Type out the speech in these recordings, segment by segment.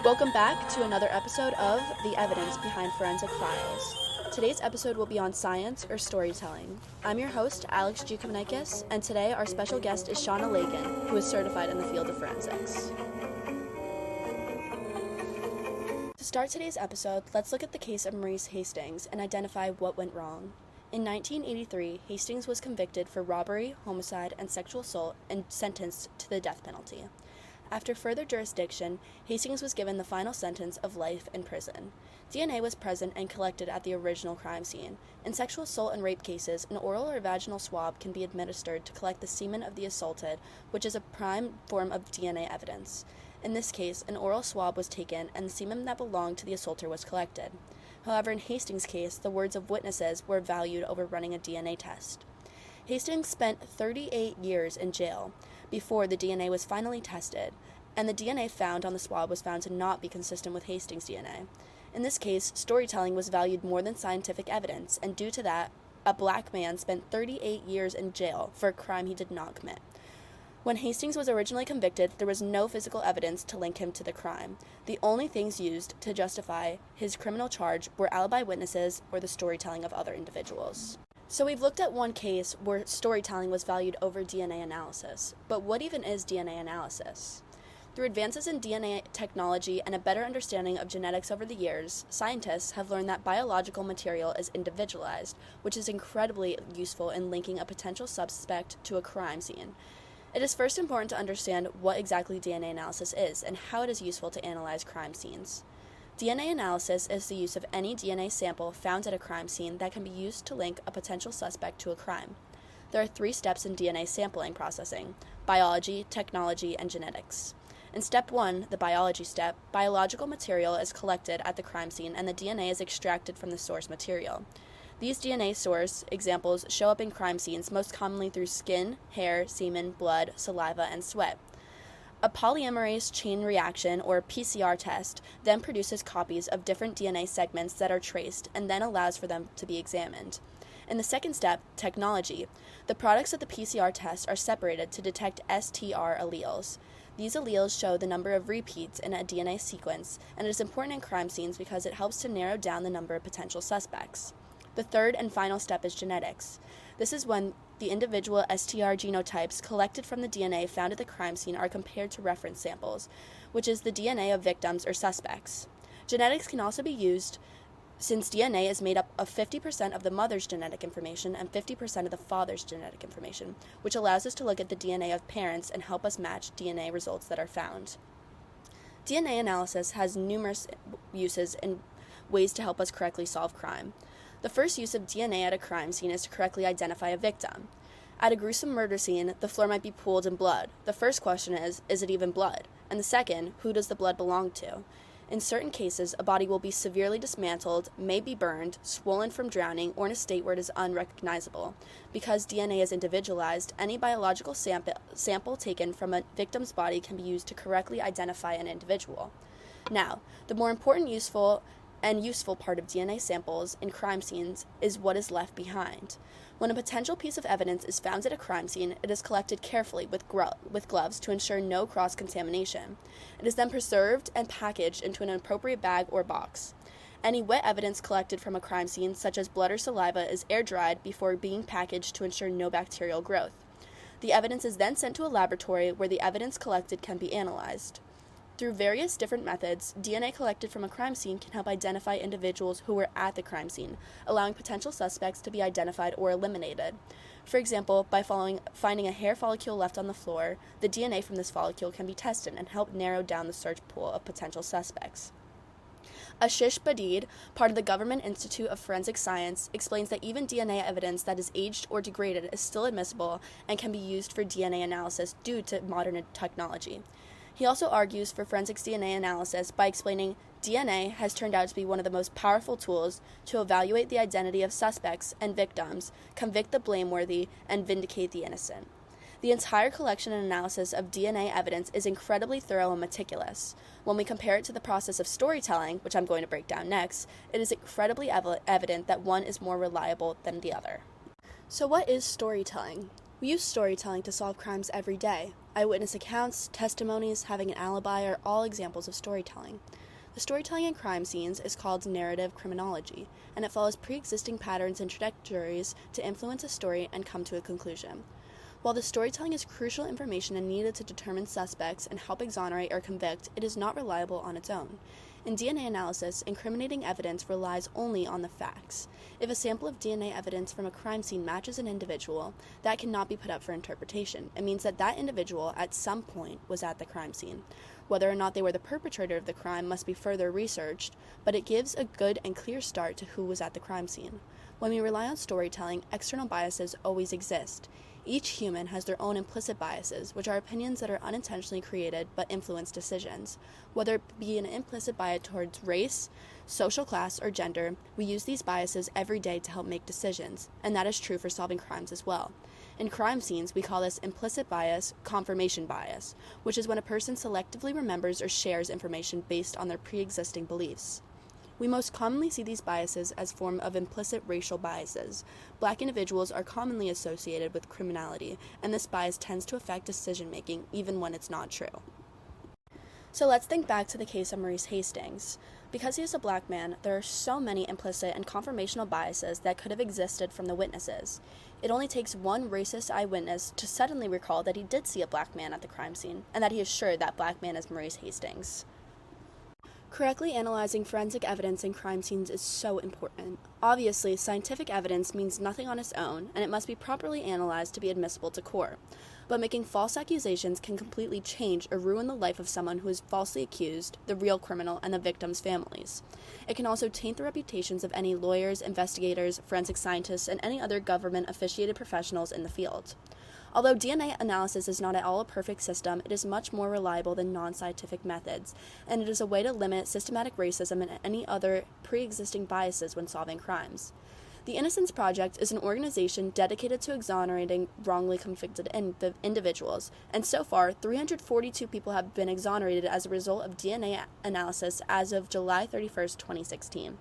Welcome back to another episode of The Evidence Behind Forensic Files. Today's episode will be on science or storytelling. I'm your host, Alex Giakouminakis, and today our special guest is Shawna Lagan, who is certified in the field of forensics. To start today's episode, let's look at the case of Maurice Hastings and identify what went wrong. In 1983, Hastings was convicted for robbery, homicide, and sexual assault and sentenced to the death penalty. After further jurisdiction, Hastings was given the final sentence of life in prison. DNA was present and collected at the original crime scene. In sexual assault and rape cases, an oral or vaginal swab can be administered to collect the semen of the assaulted, which is a prime form of DNA evidence. In this case, an oral swab was taken and the semen that belonged to the assaulter was collected. However, in Hastings' case, the words of witnesses were valued over running a DNA test. Hastings spent 38 years in jail before the DNA was finally tested, and the DNA found on the swab was found to not be consistent with Hastings' DNA. In this case, storytelling was valued more than scientific evidence, and due to that, a black man spent 38 years in jail for a crime he did not commit. When Hastings was originally convicted, there was no physical evidence to link him to the crime. The only things used to justify his criminal charge were alibi witnesses or the storytelling of other individuals. So we've looked at one case where storytelling was valued over DNA analysis. But what even is DNA analysis? Through advances in DNA technology and a better understanding of genetics over the years, scientists have learned that biological material is individualized, which is incredibly useful in linking a potential suspect to a crime scene. It is first important to understand what exactly DNA analysis is and how it is useful to analyze crime scenes. DNA analysis is the use of any DNA sample found at a crime scene that can be used to link a potential suspect to a crime. There are 3 steps in DNA sampling processing: biology, technology, and genetics. In step 1, the biology step, biological material is collected at the crime scene and the DNA is extracted from the source material. These DNA source examples show up in crime scenes most commonly through skin, hair, semen, blood, saliva, and sweat. A polymerase chain reaction, or PCR test, then produces copies of different DNA segments that are traced and then allows for them to be examined. In the second step, technology, the products of the PCR test are separated to detect STR alleles. These alleles show the number of repeats in a DNA sequence, and it is important in crime scenes because it helps to narrow down the number of potential suspects. The third and final step is genetics. This is when the individual STR genotypes collected from the DNA found at the crime scene are compared to reference samples, which is the DNA of victims or suspects. Genetics can also be used since DNA is made up of 50% of the mother's genetic information and 50% of the father's genetic information, which allows us to look at the DNA of parents and help us match DNA results that are found. DNA analysis has numerous uses and ways to help us correctly solve crime. The first use of DNA at a crime scene is to correctly identify a victim. At a gruesome murder scene, the floor might be pooled in blood. The first question is it even blood? And the second, who does the blood belong to? In certain cases, a body will be severely dismantled, may be burned, swollen from drowning, or in a state where it is unrecognizable. Because DNA is individualized, any biological sample taken from a victim's body can be used to correctly identify an individual. Now, the more important useful part of DNA samples in crime scenes is what is left behind. When a potential piece of evidence is found at a crime scene, it is collected carefully with gloves to ensure no cross-contamination. It is then preserved and packaged into an appropriate bag or box. Any wet evidence collected from a crime scene, such as blood or saliva, is air-dried before being packaged to ensure no bacterial growth. The evidence is then sent to a laboratory where the evidence collected can be analyzed. Through various different methods, DNA collected from a crime scene can help identify individuals who were at the crime scene, allowing potential suspects to be identified or eliminated. For example, by finding a hair follicle left on the floor, the DNA from this follicle can be tested and help narrow down the search pool of potential suspects. Ashish Badid, part of the Government Institute of Forensic Science, explains that even DNA evidence that is aged or degraded is still admissible and can be used for DNA analysis due to modern technology. He also argues for forensics DNA analysis by explaining DNA has turned out to be one of the most powerful tools to evaluate the identity of suspects and victims, convict the blameworthy, and vindicate the innocent. The entire collection and analysis of DNA evidence is incredibly thorough and meticulous. When we compare it to the process of storytelling, which I'm going to break down next, it is incredibly evident that one is more reliable than the other. So what is storytelling? We use storytelling to solve crimes every day. Eyewitness accounts, testimonies, having an alibi are all examples of storytelling. The storytelling in crime scenes is called narrative criminology, and it follows pre-existing patterns and trajectories to influence a story and come to a conclusion. While the storytelling is crucial information and needed to determine suspects and help exonerate or convict, it is not reliable on its own. In DNA analysis, incriminating evidence relies only on the facts. If a sample of DNA evidence from a crime scene matches an individual, that cannot be put up for interpretation. It means that that individual at some point was at the crime scene. Whether or not they were the perpetrator of the crime must be further researched, but it gives a good and clear start to who was at the crime scene. When we rely on storytelling, external biases always exist. Each human has their own implicit biases, which are opinions that are unintentionally created but influence decisions. Whether it be an implicit bias towards race, social class, or gender, we use these biases every day to help make decisions, and that is true for solving crimes as well. In crime scenes, we call this implicit bias confirmation bias, which is when a person selectively remembers or shares information based on their pre-existing beliefs. We most commonly see these biases as form of implicit racial biases. Black individuals are commonly associated with criminality, and this bias tends to affect decision-making even when it's not true. So let's think back to the case of Maurice Hastings. Because he is a black man, there are so many implicit and confirmational biases that could have existed from the witnesses. It only takes one racist eyewitness to suddenly recall that he did see a black man at the crime scene, and that he is sure that black man is Maurice Hastings. Correctly analyzing forensic evidence in crime scenes is so important. Obviously, scientific evidence means nothing on its own, and it must be properly analyzed to be admissible to court. But making false accusations can completely change or ruin the life of someone who is falsely accused, the real criminal, and the victims' families. It can also taint the reputations of any lawyers, investigators, forensic scientists, and any other government-officiated professionals in the field. Although DNA analysis is not at all a perfect system, it is much more reliable than non-scientific methods, and it is a way to limit systematic racism and any other pre-existing biases when solving crimes. The Innocence Project is an organization dedicated to exonerating wrongly convicted individuals, and so far, 342 people have been exonerated as a result of DNA analysis as of July 31st, 2016.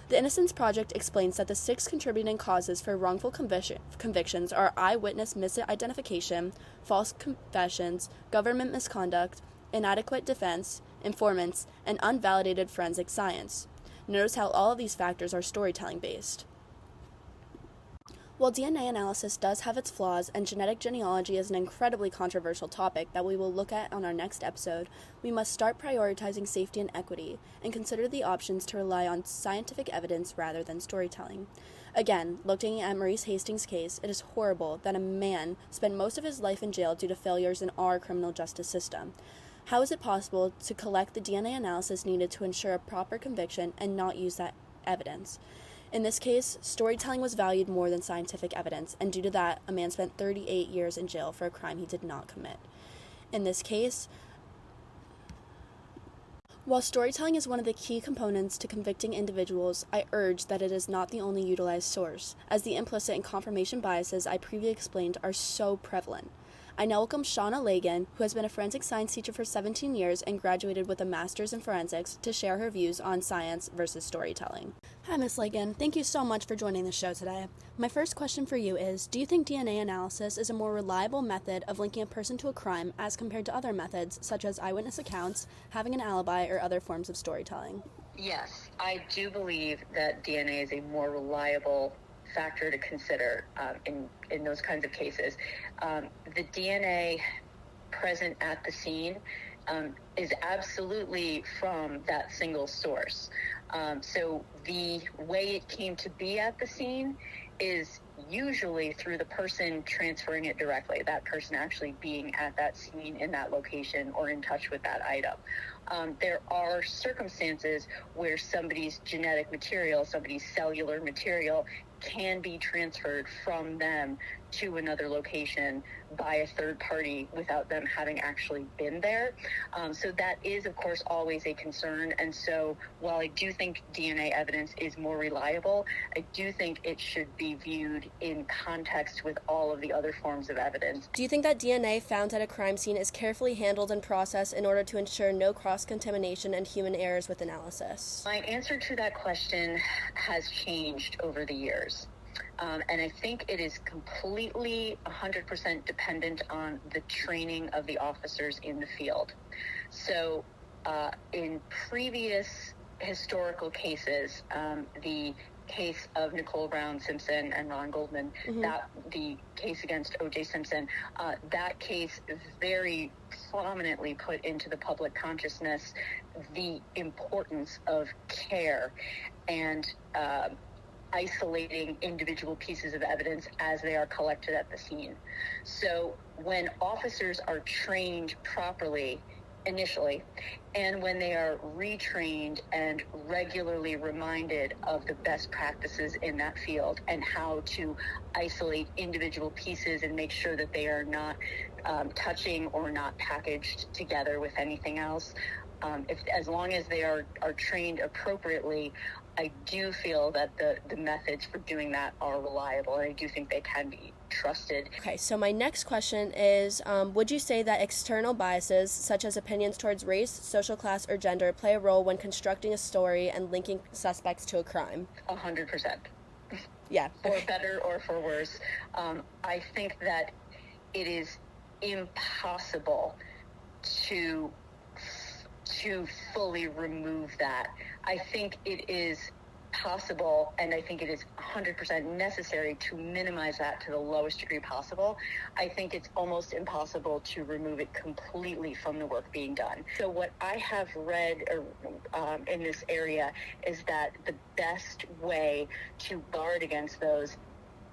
The Innocence Project explains that the 6 contributing causes for wrongful convictions are eyewitness misidentification, false confessions, government misconduct, inadequate defense, informants, and unvalidated forensic science. Notice how all of these factors are storytelling-based. While DNA analysis does have its flaws and genetic genealogy is an incredibly controversial topic that we will look at on our next episode, we must start prioritizing safety and equity and consider the options to rely on scientific evidence rather than storytelling. Again, looking at Maurice Hastings' case, it is horrible that a man spent most of his life in jail due to failures in our criminal justice system. How is it possible to collect the DNA analysis needed to ensure a proper conviction and not use that evidence? In this case, storytelling was valued more than scientific evidence, and due to that, a man spent 38 years in jail for a crime he did not commit. In this case, while storytelling is one of the key components to convicting individuals, I urge that it is not the only utilized source, as the implicit and confirmation biases I previously explained are so prevalent. I now welcome Shawna Lagan, who has been a forensic science teacher for 17 years and graduated with a master's in forensics, to share her views on science versus storytelling. Hi, Ms. Lagan. Thank you so much for joining the show today. My first question for you is, do you think DNA analysis is a more reliable method of linking a person to a crime as compared to other methods, such as eyewitness accounts, having an alibi, or other forms of storytelling? Yes, I do believe that DNA is a more reliable factor to consider in those kinds of cases. The DNA present at the scene is absolutely from that single source. So the way it came to be at the scene is usually through the person transferring it directly, that person actually being at that scene in that location or in touch with that item. There are circumstances where somebody's genetic material, somebody's cellular material can be transferred from them to another location by a third party without them having actually been there. So that is, of course, always a concern. And so while I do think DNA evidence is more reliable, I do think it should be viewed in context with all of the other forms of evidence. Do you think that DNA found at a crime scene is carefully handled and processed in order to ensure no cross-contamination and human errors with analysis? My answer to that question has changed over the years. And I think it is completely 100% dependent on the training of the officers in the field. So in previous historical cases, the case of Nicole Brown Simpson and Ron Goldman, that the case against O.J. Simpson, that case very prominently put into the public consciousness the importance of care and isolating individual pieces of evidence as they are collected at the scene. So when officers are trained properly initially, and when they are retrained and regularly reminded of the best practices in that field and how to isolate individual pieces and make sure that they are not touching or not packaged together with anything else, as long as they are trained appropriately, I do feel that the methods for doing that are reliable, and I do think they can be trusted. Okay, so my next question is, would you say that external biases, such as opinions towards race, social class, or gender, play a role when constructing a story and linking suspects to a crime? 100%. Yeah. For better or for worse. I think that it is impossible to fully remove that. I think it is possible, and I think it is 100% necessary to minimize that to the lowest degree possible. I think it's almost impossible to remove it completely from the work being done. So what I have read in this area is that the best way to guard against those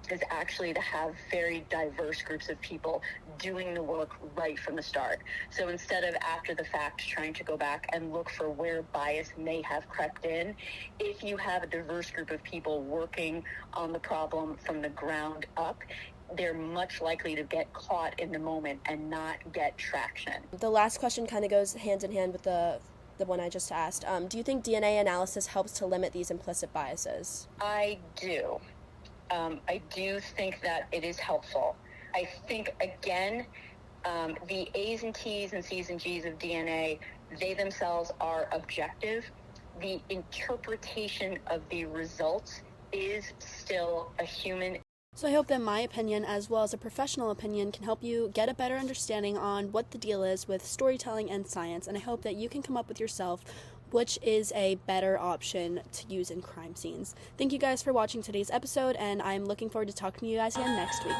is actually to have very diverse groups of people doing the work right from the start. So instead of after the fact trying to go back and look for where bias may have crept in, if you have a diverse group of people working on the problem from the ground up, they're much likely to get caught in the moment and not get traction. The last question kind of goes hand in hand with the one I just asked. Do you think DNA analysis helps to limit these implicit biases? I do. I do think that it is helpful. I think, again, the A's and T's and C's and G's of DNA, they themselves are objective. The interpretation of the results is still a human. So I hope that my opinion, as well as a professional opinion, can help you get a better understanding on what the deal is with storytelling and science, and I hope that you can come up with yourself which is a better option to use in crime scenes. Thank you guys for watching today's episode, and I'm looking forward to talking to you guys again next week.